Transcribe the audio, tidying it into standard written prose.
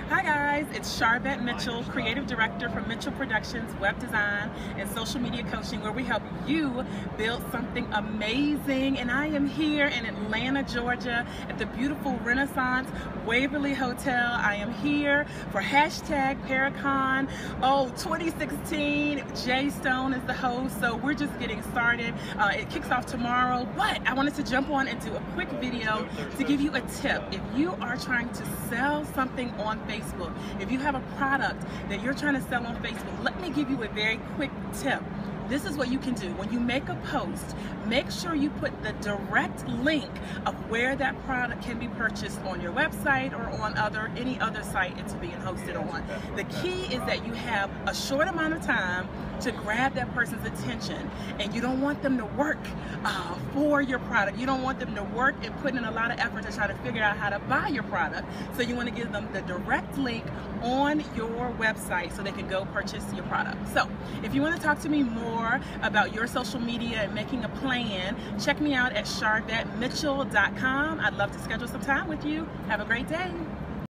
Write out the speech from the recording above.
Hi guys, it's Charvette Mitchell, Creative Director for Mitchell Productions, Web Design and Social Media Coaching, where we help you build something amazing. And I am here in Atlanta, Georgia at the beautiful Renaissance Waverly Hotel. I am here for #Paracon. 2016, Jay Stone is the host, so we're just getting started. It kicks off tomorrow, but I wanted to jump on and do a quick video to give you a tip. If you are trying to sell something on Facebook, if you have a product that you're trying to sell on Facebook, let me give you a very quick tip. This is what you can do. When you make a post, make sure you put the direct link of where that product can be purchased on your website or on any other site it's being hosted on. The key is that you have a short amount of time to grab that person's attention, and you don't want them to work for your product. You don't want them to work and put in a lot of effort to try to figure out how to buy your product. So you want to give them the direct link on your website so they can go purchase your product. So if you want to talk to me more about your social media and making a plan, check me out at charvettemitchell.com. I'd love to schedule some time with you. Have a great day.